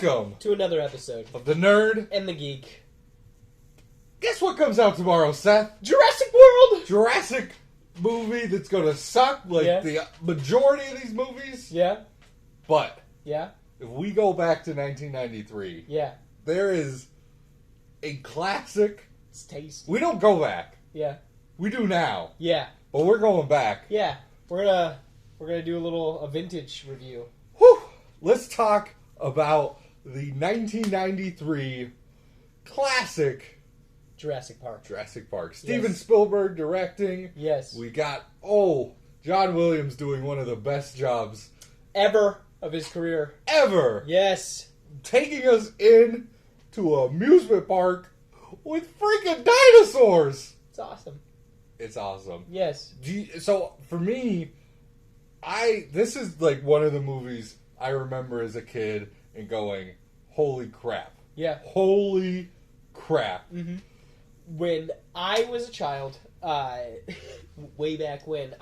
Welcome to another episode of The Nerd and the Geek. Guess what comes out tomorrow, Seth? Jurassic World! Jurassic movie that's gonna suck like the majority of these movies. Yeah. But Yeah. if we go back to 1993, there is a classic. It's tasty. We don't go back. Yeah. We do now. Yeah. But we're going back. Yeah. We're gonna do a vintage review. Whew. Let's talk about the 1993 classic Jurassic Park. Jurassic Park. Steven Spielberg directing. Yes. We got John Williams doing one of the best jobs ever of his career. Ever. Yes. Taking us in to an amusement park with freaking dinosaurs. It's awesome. It's awesome. Yes. So for me, this is like one of the movies I remember as a kid and going, holy crap. Yeah. Holy crap. Mm-hmm. When I was a child, way back when,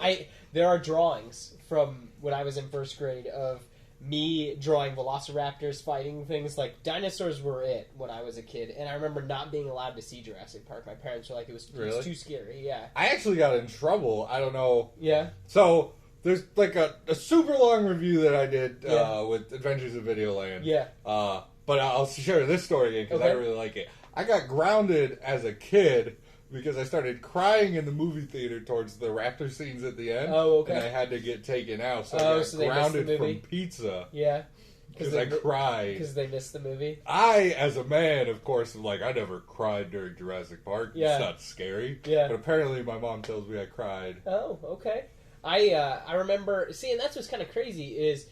there are drawings from when I was in first grade of me drawing velociraptors fighting things. Like, dinosaurs were it when I was a kid, and I remember not being allowed to see Jurassic Park. My parents were like, it was too scary. Yeah. I actually got in trouble. I don't know. Yeah. So there's like a super long review that I did with Adventures of Videoland. Yeah. But I'll share this story again because I really like it. I got grounded as a kid because I started crying in the movie theater towards the raptor scenes at the end. Oh, okay. And I had to get taken out, so I got grounded from pizza. Yeah. Because I cried. Because they missed the movie? I, as a man, of course, I never cried during Jurassic Park. Yeah. It's not scary. Yeah. But apparently my mom tells me I cried. Oh, okay. I remember... See, and that's what's kind of crazy is...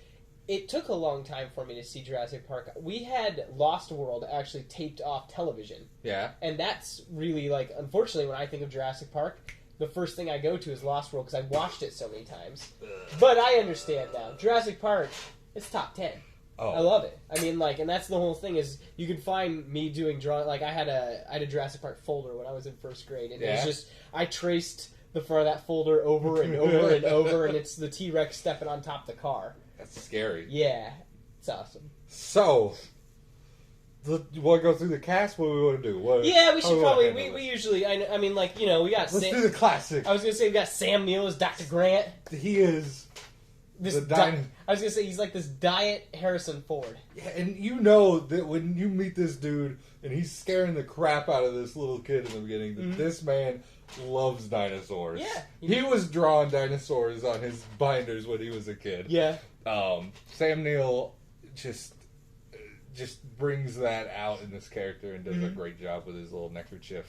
It took a long time for me to see Jurassic Park. We had Lost World actually taped off television. Yeah. And that's really, unfortunately, when I think of Jurassic Park, the first thing I go to is Lost World because I watched it so many times. But I understand now. Jurassic Park, it's top 10. Oh. I love it. I mean, and that's the whole thing is you can find me doing drawing. I had a Jurassic Park folder when I was in first grade. And it was just, I traced the front of that folder over and over and over, and it's the T-Rex stepping on top of the car. That's scary. Yeah. It's awesome. So, you want to go through the cast? What do we want to do? We should probably... We usually... I mean, we got... Let's do the classic. I was going to say we got Sam Neill as Dr. Grant. He is... I was going to say he's like this diet Harrison Ford. Yeah, and you know that when you meet this dude and he's scaring the crap out of this little kid in the beginning, that this man loves dinosaurs. Yeah. He was drawing dinosaurs on his binders when he was a kid. Yeah. Sam Neill just brings that out in this character and does a great job with his little neckerchief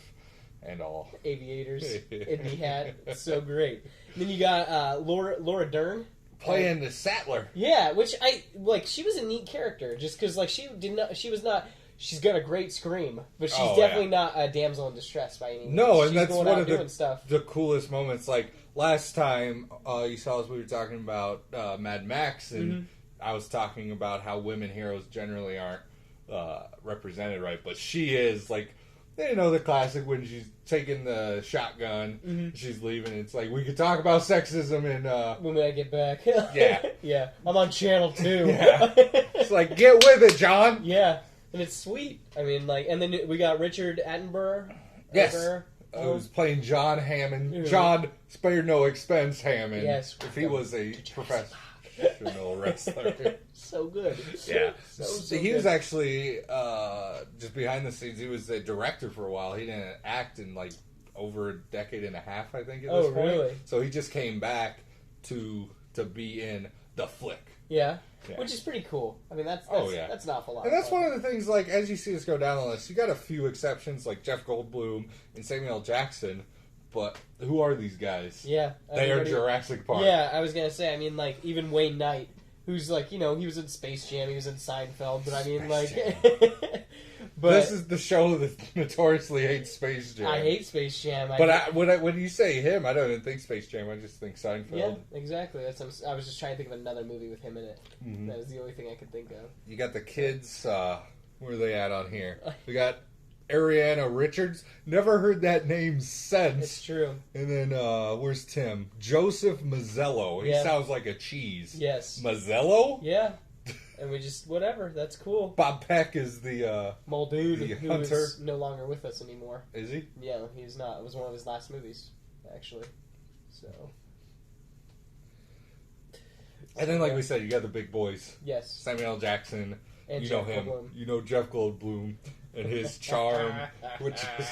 and all. Aviators in the hat. It's so great. And then you got Laura Dern. Playing the Sattler. Yeah, which she was a neat character just because, she's got a great scream, but she's definitely not a damsel in distress by any means. No, and she's that's going one out of stuff. the coolest moments. Like, last time you saw us, we were talking about Mad Max, and I was talking about how women heroes generally aren't represented right, but she is, the classic when she's taking the shotgun, she's leaving. It's like, we could talk about sexism in... when I get back. Yeah. Yeah. I'm on channel 2. Yeah. It's like, get with it, John. Yeah. And it's sweet. I mean, and then we got Richard Attenborough. Yes. Who's playing John Hammond. John, spare no expense Hammond. Yes. If he was a professional wrestler. So good. Yeah. So he was actually, just behind the scenes, he was a director for a while. He didn't act in, over a decade and a half, I think, at this point. Really? So he just came back to be in The Flick. Yeah. Which is pretty cool. I mean, that's an awful lot. And that's one of the things, as you see us go down the list, you got a few exceptions, like Jeff Goldblum and Samuel L. Jackson, but who are these guys? Yeah. They are Jurassic Park. Yeah, I was going to say, even Wayne Knight, who's, he was in Space Jam, he was in Seinfeld, but I mean, but this is the show that notoriously hates Space Jam. I hate Space Jam. When you say him, I don't even think Space Jam. I just think Seinfeld. Yeah, exactly. I was just trying to think of another movie with him in it. Mm-hmm. That was the only thing I could think of. You got the kids. Where are they at on here? We got Ariana Richards. Never heard that name since. It's true. And then, where's Tim? Joseph Mazzello. He sounds like a cheese. Yes. Mazzello? Yeah. and we just whatever. That's cool. Bob Peck is the Muldoon, the who hunter. is no longer with us anymore. Is he? Yeah, he's not. It was one of his last movies, actually. So. And then, like we said, you got the big boys. Yes. Samuel L. Jackson. And you Jeff know him. Goldblum. You know Jeff Goldblum and his charm, which is.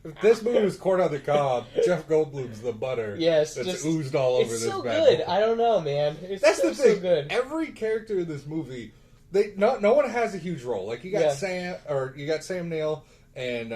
If this movie was corn on the cob, Jeff Goldblum's the butter. Yes, that's just, oozed all over it's this. so bad good. boy. I don't know, man. It's That's so, the thing. so good. Every character in this movie, no one has a huge role. Like you got Sam Neill and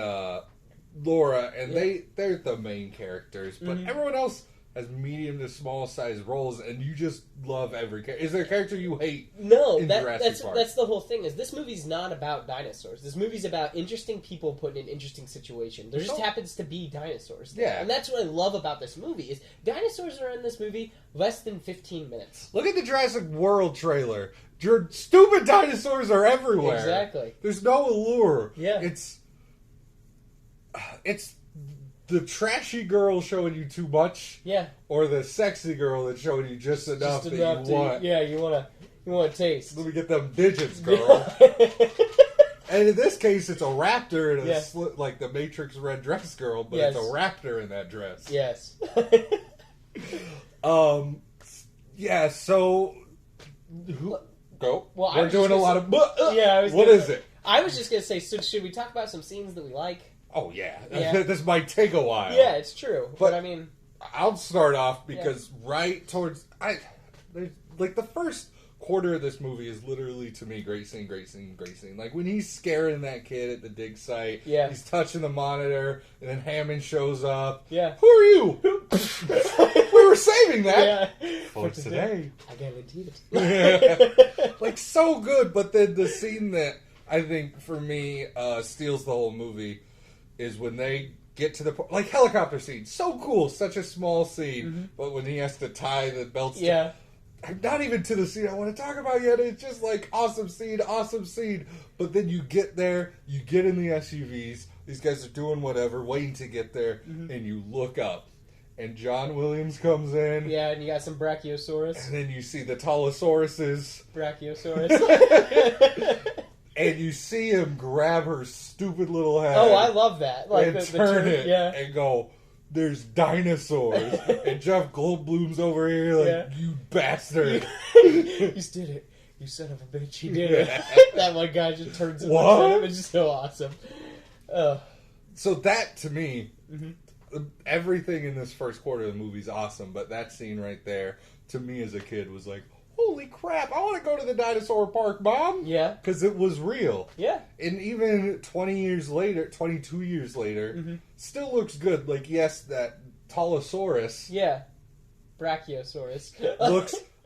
Laura, and they're the main characters, but everyone else has medium to small size roles, and you just love every character. Is there a character you hate? No, Jurassic Park? That's the whole thing. Is this movie's not about dinosaurs. This movie's about interesting people put in interesting situations. There just happens to be dinosaurs there. Yeah. And that's what I love about this movie is dinosaurs are in this movie less than 15 minutes. Look at the Jurassic World trailer. Your stupid dinosaurs are everywhere. Exactly. There's no allure. Yeah. It's the trashy girl showing you too much. Yeah. Or the sexy girl that's showing you just enough that you want. Yeah, you want to taste. Let me get them digits, girl. And in this case, it's a raptor in a like the Matrix red dress girl, but it's a raptor in that dress. Yes. Yeah. So, go. Well, we're doing a lot of. What is it? I was just gonna say. So should we talk about some scenes that we like? Oh yeah. This might take a while. Yeah, it's true. But I mean, I'll start off because right towards like the first quarter of this movie is literally to me great scene. Like when he's scaring that kid at the dig site, he's touching the monitor, and then Hammond shows up. Yeah, who are you? We were saving that for today. I guaranteed it. Like so good, but then the scene that I think for me steals the whole movie is when they get to the like helicopter scene. So cool, such a small scene, but when he has to tie the belts. I'm not even to the scene I want to talk about yet. It's just like awesome scene. But then you get there, you get in the SUVs. These guys are doing whatever, waiting to get there, and you look up, and John Williams comes in. Yeah, and you got some Brachiosaurus. And then you see the Tallosauruses. Brachiosaurus. And you see him grab her stupid little head. Oh, I love that. Like and turn it and go, there's dinosaurs. And Jeff Goldblum's over here like, you bastard. You just did it. You son of a bitch. He did it. That one guy just turns and looks at him. It's just so awesome. So that, to me, everything in this first quarter of the movie is awesome. But that scene right there, to me as a kid, was like, holy crap, I want to go to the dinosaur park, Mom. Yeah. Because it was real. Yeah. And even 22 years later, still looks good. Like, yes, that Tallosauruss. Yeah. Brachiosaurus.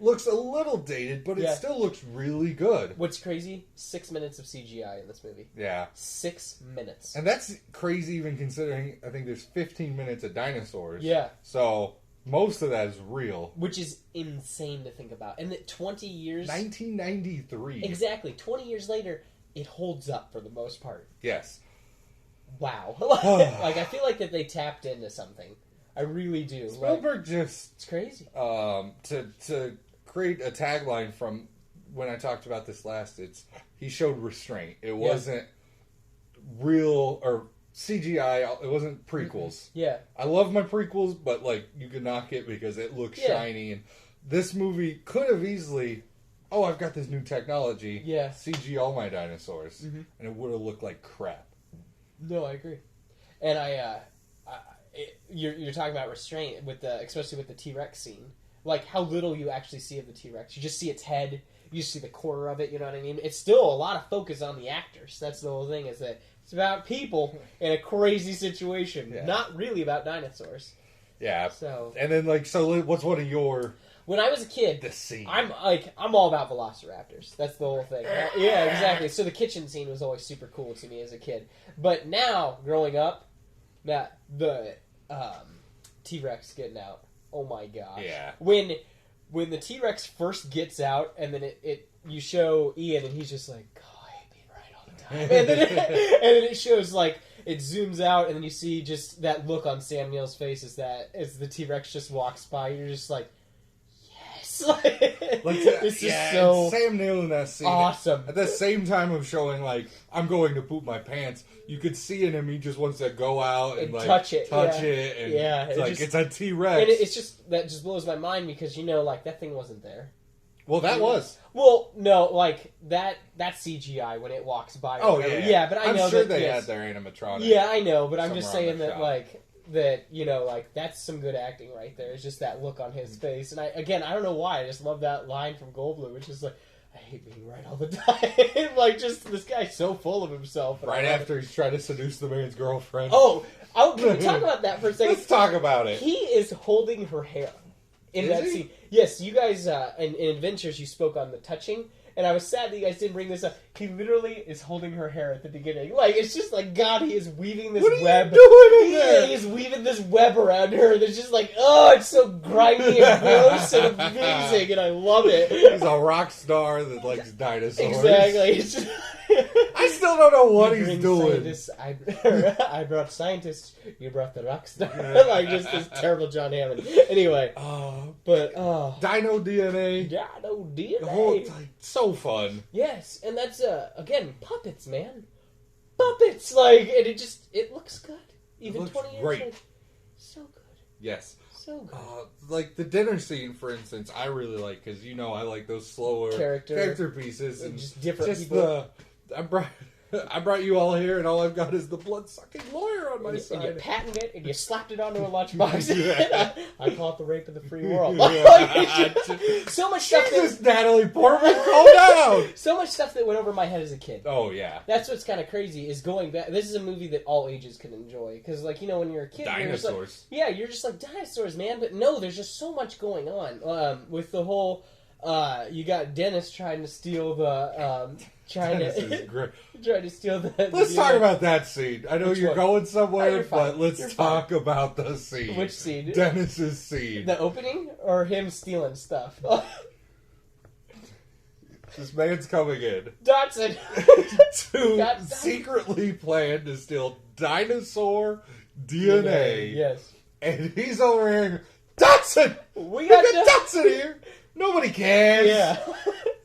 looks a little dated, but it still looks really good. What's crazy? 6 minutes of CGI in this movie. Yeah. 6 minutes. And that's crazy even considering, I think there's 15 minutes of dinosaurs. Yeah. So most of that is real. Which is insane to think about. And that 20 years... 1993. Exactly. 20 years later, it holds up for the most part. Yes. Wow. Like, I feel like that they tapped into something. I really do. Spielberg it's crazy. To create a tagline from when I talked about this last, he showed restraint. It wasn't real or CGI. It wasn't prequels. Yeah. I love my prequels, but like you could knock it because it looks shiny. And this movie could have easily, I've got this new technology. Yeah. CG all my dinosaurs, and it would have looked like crap. No, I agree. And you're talking about restraint especially with the T-Rex scene. Like how little you actually see of the T-Rex. You just see its head. You just see the core of it. You know what I mean? It's still a lot of focus on the actors. That's the whole thing. Is that it's about people in a crazy situation, not really about dinosaurs. Yeah. So and then what's one of your? When I was a kid, the scene. I'm all about velociraptors. That's the whole thing. Yeah, exactly. So the kitchen scene was always super cool to me as a kid. But now, growing up, the T-Rex getting out. Oh my gosh. Yeah. When the T-Rex first gets out, and then you show Ian, and he's just like, oh, I hate being right all the time. And then it shows like it zooms out, and then you see just that look on Sam Neill's face as the T-Rex just walks by. You're just like, yes. It's just so Sam Neill in that scene. awesome. At the same time of showing, like, I'm going to poop my pants, you could see in him he just wants to go out and like, touch it. And it's like, it's a T-Rex. And it's just, that just blows my mind because, like, that thing wasn't there. Well, that was. Well, no, like, that's CGI when it walks by. Oh, yeah. Yeah, but I'm know sure that, they had their animatronic. Yeah, I know, but I'm just somewhere saying that, like, that's some good acting right there. It's just that look on his face. And I don't know why. I just love that line from Goldblum, which is like, I hate being right all the time. Like, just, this guy's so full of himself. Right after he's trying to seduce the man's girlfriend. Oh, can we talk about that for a second? Let's talk about it. He is holding her hair in that scene. Yes, you guys, in Adventures, you spoke on the touching, and I was sad that you guys didn't bring this up. He literally is holding her hair at the beginning. Like, it's just like, God, he is weaving this web. What are you doing in there? He is weaving this web around her that's just like, oh, it's so grimy and gross and amazing, and I love it. He's a rock star that likes dinosaurs. Exactly. It's just... I still don't know what he's doing. I brought scientists, you brought the rock star. Like, just this terrible John Hammond. Anyway. Dino DNA. Dino DNA. The whole, like, so fun. Yes, and that's, again, puppets, man. Puppets! Like, and it looks good. Even 20 years later. So good. Yes. So good. Like the dinner scene, for instance, I really like, because, I like those slower character pieces. And just different people. I brought you all here, and all I've got is the blood-sucking lawyer on my side. And you patented it, and you slapped it onto a lunchbox. Yeah. I call it the rape of the free world. So much stuff. Jesus, Natalie Portman, calm down! So much stuff that went over my head as a kid. Oh, yeah. That's what's kind of crazy, is going back. This is a movie that all ages can enjoy. Because, like, when you're a kid, dinosaurs. You're just like, dinosaurs, man. But no, there's just so much going on. With the whole... you got Dennis trying to steal the... trying to steal the... Let's talk about that scene. I know Which you're one? going somewhere, but You're let's talk about the scene. Which scene? Dennis's scene. The opening? Or him stealing stuff? This man's coming in. Dotson! to secretly plan to steal dinosaur DNA. Yes. And he's over here, Dotson! We got Dotson here! Nobody cares! Yeah.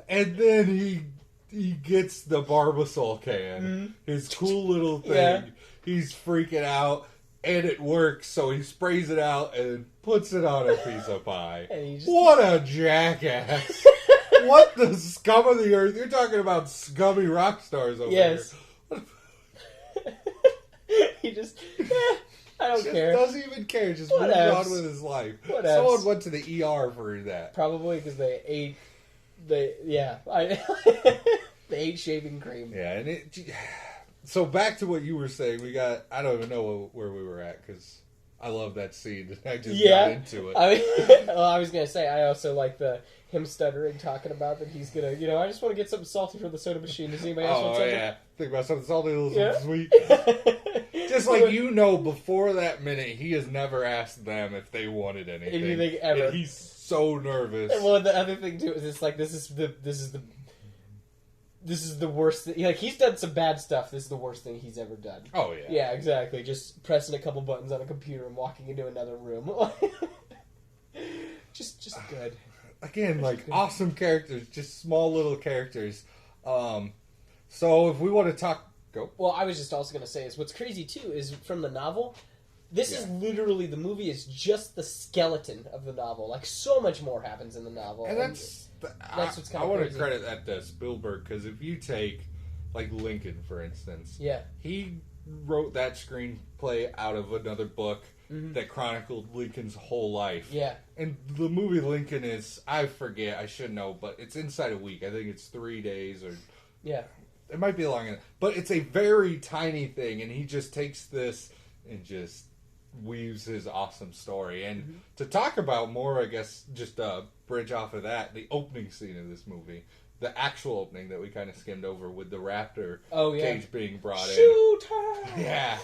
And then he gets the Barbasol can, his cool little thing. Yeah. He's freaking out, and it works, so he sprays it out and puts it on a piece of pie. What a jackass! What the scum of the earth? You're talking about scummy rock stars over here. He just... I don't care. Doesn't even care. Just moves on with his life. Someone went to the ER for that. Probably because they ate... They ate shaving cream. Yeah, and so back to what you were saying, I don't even know where we were at, because I love that scene. I just got into it. I was going to say, I also like him stuttering, talking about that he's going to, I just want to get something salty from the soda machine. Does anybody else want something? Oh, yeah. Think about something salty, a little something sweet. Just like, before that minute, he has never asked them if they wanted anything. Anything ever. And he's so nervous. And well, the other thing, too, is it's like, this is the worst thing. Like, he's done some bad stuff. This is the worst thing he's ever done. Oh, yeah. Yeah, exactly. Just pressing a couple buttons on a computer and walking into another room. just good. Again, like, awesome characters. Just small little characters. So, if we want to talk... Go. Well, I was just also going to say is what's crazy, too, is from the novel... This is literally, the movie is just the skeleton of the novel. Like, so much more happens in the novel. And that's what's kind of crazy. I want to credit that to Spielberg, because if you take, like, Lincoln, for instance. Yeah. He wrote that screenplay out of another book that chronicled Lincoln's whole life. Yeah. And the movie Lincoln is, I forget, I should know, but it's inside a week. I think it's 3 days or... Yeah. It might be longer. But it's a very tiny thing, and he just takes this and just... weaves his awesome story. And to talk about more, I guess, just bridge off of that, the opening scene of this movie, the actual opening that we kind of skimmed over with the raptor cage being brought in. Yeah.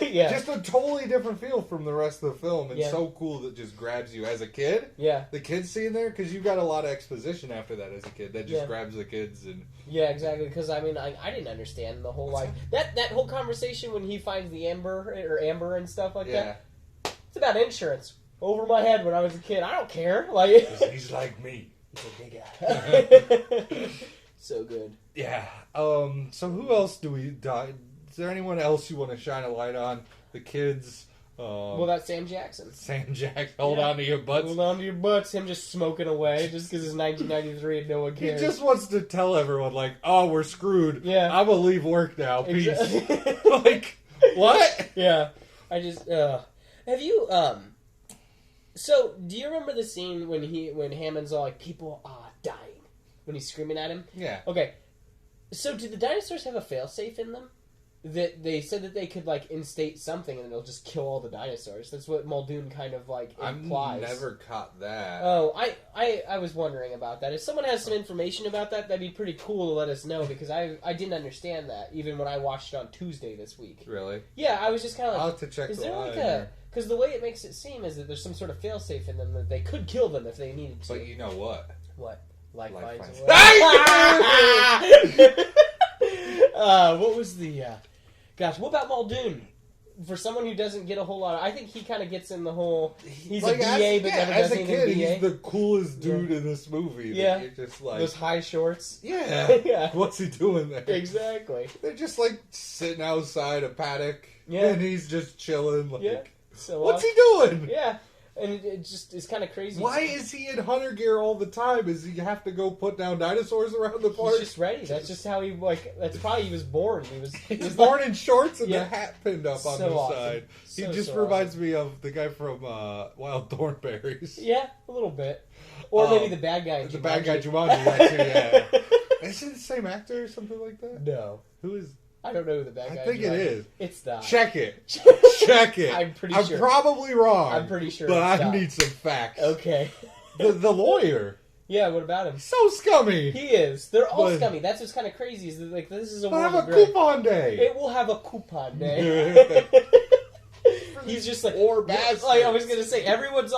Yeah. Just a totally different feel from the rest of the film, and so cool that just grabs you as a kid. Yeah. The kids scene there, because you got a lot of exposition after that as a kid that just grabs the kids. And yeah, exactly, because I mean, I didn't understand the whole, like, that whole conversation when he finds the Amber and stuff like that. It's about insurance. over my head when I was a kid. I don't care. Like He's like me. he's a big guy. So good. Yeah. So who else do we die? Is there anyone else you want to shine a light on? The kids. Well, that's Sam Jackson. Sam Jackson. Hold on to your butts. Hold on to your butts. Him just smoking away just because it's 1993 and no one cares. He just wants to tell everyone, like, oh, we're screwed. Yeah. I'm going to leave work now. Peace. Exactly. Like, what? Yeah. I just, have you, so, do you remember the scene when Hammond's all like, people are dying? When he's screaming at him? Yeah. Okay. So, do the dinosaurs have a failsafe in them? That they said that they could, like, instate something and it'll just kill all the dinosaurs. That's what Muldoon kind of, like, implies. I've never caught that. Oh, I was wondering about that. If someone has some information about that, that'd be pretty cool to let us know, because I didn't understand that, even when I watched it on Tuesday this week. Really? Yeah, I was just kind of like... I'll have to check is the there line like here. because the way it makes it seem is that there's some sort of failsafe in them that they could kill them if they needed to. But you know what? What? Life finds finds- a way. What was the... Gosh, what about Muldoon? For someone who doesn't get a whole lot of... I think he kind of gets in the whole... He's like, a BA, but never as does a anything kid, BA. he's the coolest dude in this movie. Yeah. You're just like... Those high shorts. Yeah. Yeah. What's he doing there? Exactly. They're just, like, sitting outside a paddock. Yeah. And he's just chilling. Like, Yeah. So what's he doing? Yeah. And it just is kind of crazy. Why is he in hunter gear all the time? Does he have to go put down dinosaurs around the park? He's just ready. That's just how he, like... That's probably he was born. He was born in shorts and Yeah. the hat pinned up on So the awesome. side. He So, just so reminds me of the guy from Wild Thornberries. Yeah, a little bit. Or maybe the bad guy in The Jumanji. bad guy Jumanji, that too, yeah. Is it the same actor or something like that? No. Who is... I don't know who the bad guy I think in it Jumanji is. It's not. Check it. Check it. I'm pretty I'm sure. probably wrong. I'm pretty sure But it's I not. need some facts. Okay. The lawyer. Yeah, what about him? So scummy. He is. They're all But- scummy. That's what's kind of crazy. Is that, like, this is a We'll world have of a gray. coupon day. It will have a coupon day. He's just like, Or bastard. like I was gonna say, everyone's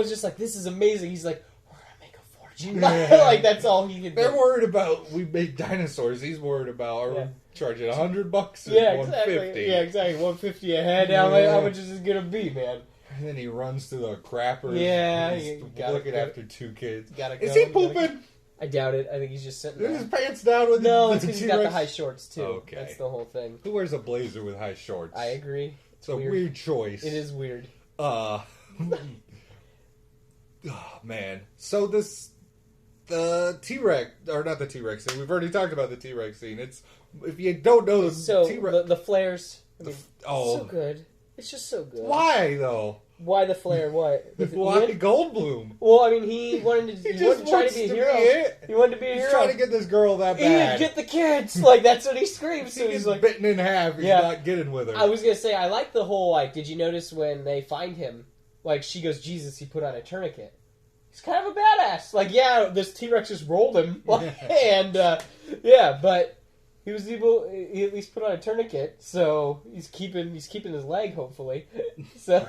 just like, this is amazing. He's like, we're gonna make a fortune. Like that's all he can do. They're worried about we make dinosaurs. He's worried about are we charging $100 or Yeah, $150? exactly. Yeah, exactly. $150 a head. How much is it gonna be, man? And then he runs to the crappers. Yeah, he's you gotta looking go. after two kids. Gotta Is go, he you gotta pooping? I doubt it. I think he's just sitting Is his there. pants down with No, the it's because he's got the T-Rex? high shorts too. Okay. That's the whole thing. Who wears a blazer with high shorts? I agree. It's a weird choice. It is weird. Oh, man. So the T-Rex, or not the T-Rex scene, we've already talked about the T-Rex scene. It's, if you don't know the So T-Rex... the flares. I mean, oh. so good. It's just so good. Why, though? Why the flare? What? Why Ian? Goldblum? Well, I mean, he wanted to. He He just wanted to try wants to be a to hero. be it. He wanted to be a He's hero. trying to get this girl that Ian, bad. get the kids! Like that's what he screams. He So gets he's like, bitten in half. He's Yeah. not getting with her. I was gonna say, I like the whole like. Did you notice when they find him? Like she goes, Jesus, he put on a tourniquet. He's kind of a badass. Like, yeah, this T-Rex just rolled him, and yeah, but he was able. He at least put on a tourniquet, so he's keeping his leg, hopefully. So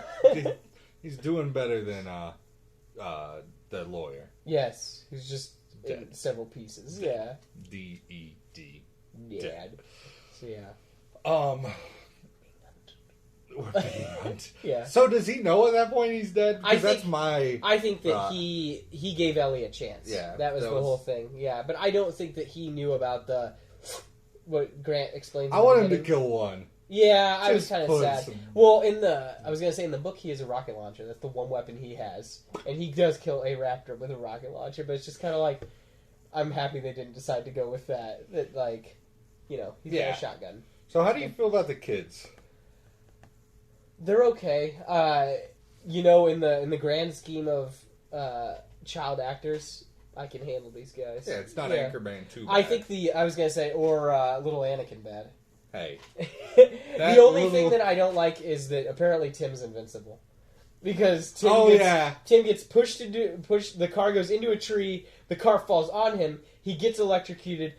He's doing better than the lawyer. yes, he's just in Dead. several pieces. Yeah, D-E-D. Dead. So yeah, Or being hunt. yeah. So does he know at that point he's dead? I Because that's think- my... I think that Uh, he gave Ellie a chance. Yeah, that was that the was- whole thing. Yeah, but I don't think that he knew about the what Grant explained. I want him to kill one. Yeah, I was Just kind of put sad. some- Well, I was gonna say in the book he has a rocket launcher. That's the one weapon he has, and he does kill a raptor with a rocket launcher. But it's just kind of like I'm happy they didn't decide to go with that. That like, he's got Yeah. a shotgun. So how do you feel about the kids? They're okay. In the grand scheme of child actors, I can handle these guys. Yeah, it's not Yeah. Anchorman 2 bad. I think I was gonna say, or little Anakin bad. Hey. The only thing little- that I don't like is that apparently Tim's invincible. Because Tim Tim gets the car goes into a tree, the car falls on him, he gets electrocuted,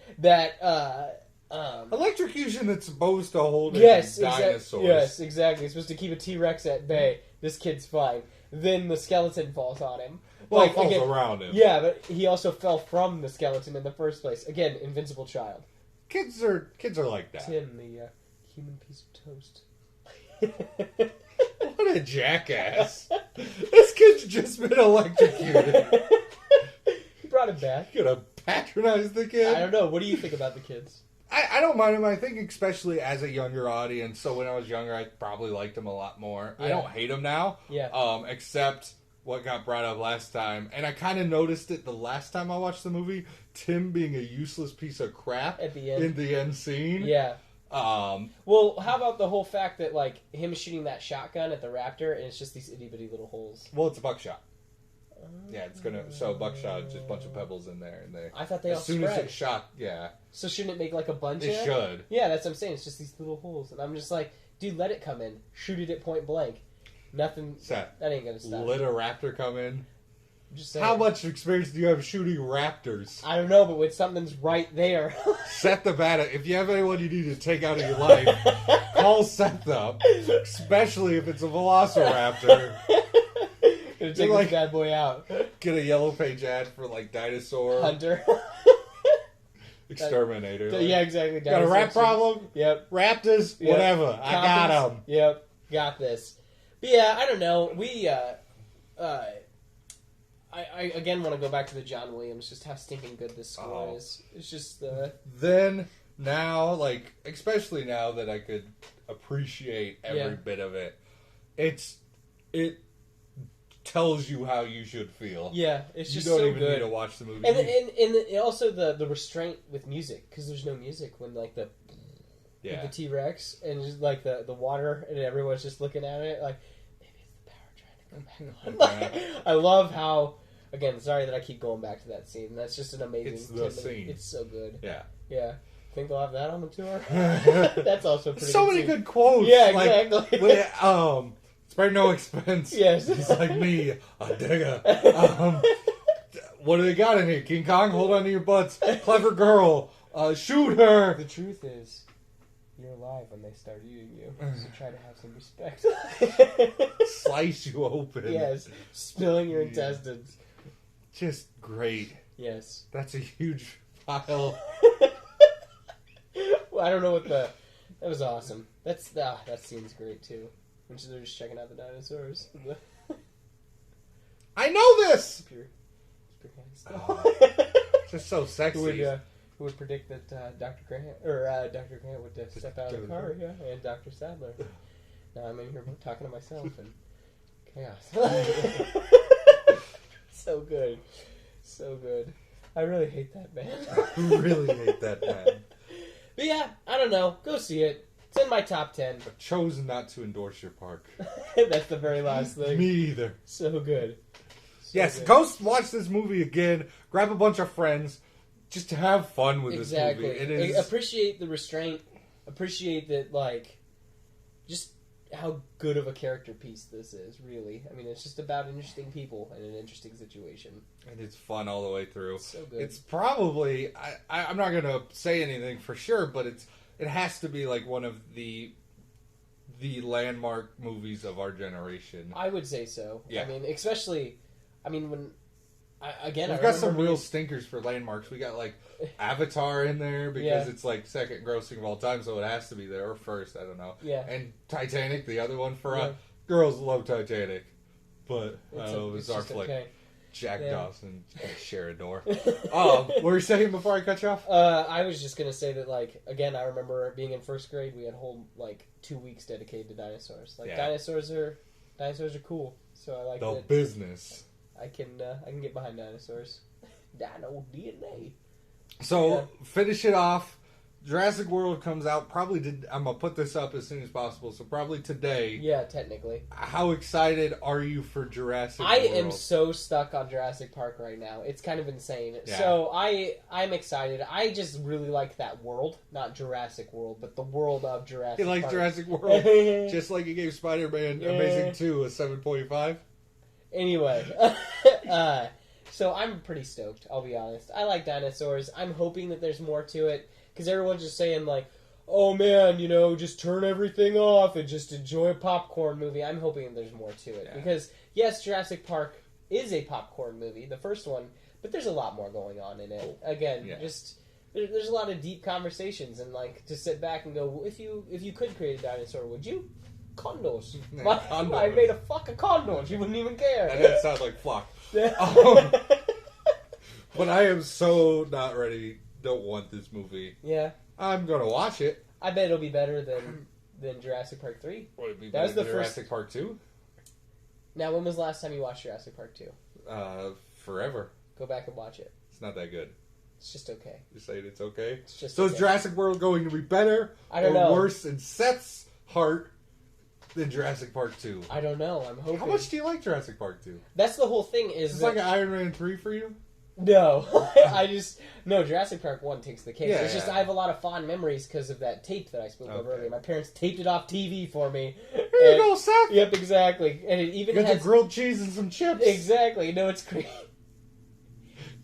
Electrocution that's supposed to hold Yes, dinosaurs. exactly. It's supposed to keep a T-Rex at bay. This kid's fine. Then the skeleton falls on him. Well, it falls around him. Yeah, but he also fell from the skeleton in the first place. Again, invincible child. Kids are like that. Tim, the human piece of toast. What a jackass. This kid's just been electrocuted. He brought him back. You gonna patronize the kid? I don't know. What do you think about the kids? I don't mind him. I think especially as a younger audience. So when I was younger, I probably liked him a lot more. Yeah. I don't hate him now. Yeah. Except what got brought up last time, and I kind of noticed it the last time I watched the movie. Tim being a useless piece of crap At the end. in the end scene. Yeah. Well, how about the whole fact that, like, him shooting that shotgun at the raptor, and it's just these itty-bitty little holes? Well, it's a buckshot. Yeah, it's gonna... So, buckshot, just a bunch of pebbles in there. And I thought they all as soon spread. as it shot, yeah. So shouldn't it make, like, a bunch It should. Yeah, that's what I'm saying. It's just these little holes. And I'm just like, dude, let it come in. Shoot it at point blank. Nothing... Seth, that ain't gonna stop. Let a raptor come in. Just saying. How much experience do you have shooting raptors? I don't know, but when something's right there... Seth the Bata, if you have anyone you need to take out of your life, call Seth up. Especially if it's a velociraptor. Gonna take like, this bad boy out. Get a yellow page ad for, like, dinosaur... Hunter. Exterminator. Yeah, exactly. Got a rat problem? Yep. Raptors? Yep. Whatever. I got them. Yep. Got this. But yeah, I don't know. I again want to go back to the John Williams, just how stinking good this score is. It's just Then, now, like, especially now that I could appreciate every bit of it, it tells you how you should feel. Yeah, it's just so good. You so don't even good. need to watch the movie. And also the restraint with music, because there's no music when, like, the T-Rex, and just, like, the water, and everyone's just looking at it, like, maybe it's the power trying to come back on. I love how, again, sorry that I keep going back to that scene. That's just an amazing... It's the scene. It's so good. Yeah. Yeah. Think they'll have that on the tour? That's also pretty so good many scene. good quotes. Yeah, exactly. Like, spare no expense. Yes. He's like me, a digger. What do they got in here? King Kong, hold on to your butts. Clever girl, shoot her. The truth is, you're alive when they start eating you, so try to have some respect. Slice you open. Yes, spilling your intestines. Just great. Yes. That's a huge pile. Well, I don't know what that was awesome. That scene's great too. When they're just checking out the dinosaurs. I know this! Pure Just so sexy. Who would predict that Dr. Grant would step out of the car? Yeah, and Dr. Sadler. Now I'm in here talking to myself and chaos. So good, so good. I really hate that man. I really hate that man. But yeah, I don't know. Go see it. It's in my top 10. I've chosen not to endorse your park. That's the very last thing. Me either. So good. Yes, good. go watch this movie again. Grab a bunch of friends. Just to have fun with this movie. It is... Appreciate the restraint. Appreciate that, like, just how good of a character piece this is, really. I mean, it's just about interesting people and an interesting situation. And it's fun all the way through. It's so good. It's probably... I'm not going to say anything for sure, but it has to be, like, one of the landmark movies of our generation. I would say so. Yeah. I mean, especially... I mean, when... We've got some real stinkers for landmarks. We got, like, Avatar in there because it's, like, second grossing of all time, so it has to be there. Or first, I don't know. Yeah. And Titanic, the other one for us. Girls love Titanic. But, it was our flick. Okay. Jack Dawson, Sharon Door. What were you saying before I cut you off? I was just going to say that, like, again, I remember being in first grade, we had whole, like, 2 weeks dedicated to dinosaurs. Like, dinosaurs are cool. So I like the that. business. I can get behind dinosaurs. Dino DNA. So, finish it off. Jurassic World comes out I'm going to put this up as soon as possible, so probably today. Yeah, technically. How excited are you for Jurassic World? I am so stuck on Jurassic Park right now. It's kind of insane. Yeah. So, I'm excited. I just really like that world. Not Jurassic World, but the world of Jurassic Park. You like Jurassic World? Just like you gave Spider-Man Amazing 2 a 7.5? Anyway, so I'm pretty stoked, I'll be honest. I like dinosaurs. I'm hoping that there's more to it, because everyone's just saying, like, oh man, just turn everything off and just enjoy a popcorn movie. I'm hoping that there's more to it, because, yes, Jurassic Park is a popcorn movie, the first one, but there's a lot more going on in it. Again, just... There's a lot of deep conversations, and, like, to sit back and go, if you could create a dinosaur, would you? Condos. Condos. I made a fuck of condos. You wouldn't even care. That didn't sound like fuck. But I am so not ready. Don't want this movie. Yeah. I'm gonna watch it. I bet it'll be better than Jurassic Park 3. Would it be That was better the than first. Jurassic Park 2? Now, when was the last time you watched Jurassic Park 2? Forever. Go back and watch it. It's not that good. It's just okay. You're saying it's okay? It's just So okay. is Jurassic World going to be better I don't or know. worse in Seth's heart than Jurassic Park 2? I don't know. I'm hoping. How much do you like Jurassic Park 2? That's the whole thing. Is It's that... like an Iron Man 3 for you? No, no. Jurassic Park 1 takes the cake. Yeah, It's just yeah. I have a lot of fond memories because of that tape that I spoke of Okay. earlier. My parents taped it off TV for me. Here you go, Seth! Yep, exactly. And it even You got has the grilled cheese and some chips. exactly. No, it's great.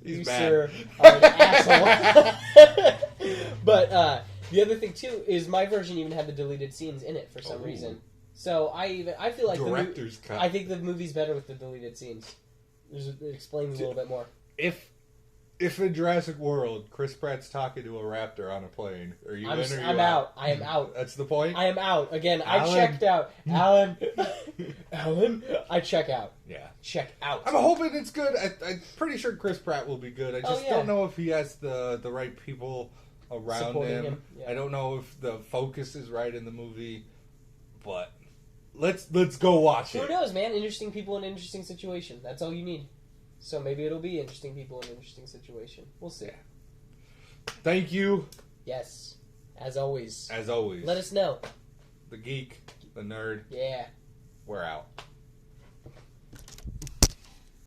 He's You, mad. sir, are an asshole. But the other thing too is my version even had the deleted scenes in it for some Oh. reason. So I feel like Director's cut. I think the movie's better with the deleted scenes. It explains a little bit more. If in Jurassic World, Chris Pratt's talking to a raptor on a plane, are you in or you I'm out. I am out. That's the point? I am out. Again, I Alan. checked out. Alan. Alan. I check out. Yeah. Check out. I'm hoping it's good. I'm pretty sure Chris Pratt will be good. I just yeah. don't know if he has the right people around Supporting him. him, yeah. I don't know if the focus is right in the movie, but let's go watch Who it. knows, man? Interesting people in an interesting situation. That's all you need. So maybe it'll be interesting people in an interesting situation. We'll see. Thank you, Yes. As always. as always. Let us know. The geek, the nerd, Yeah. we're out.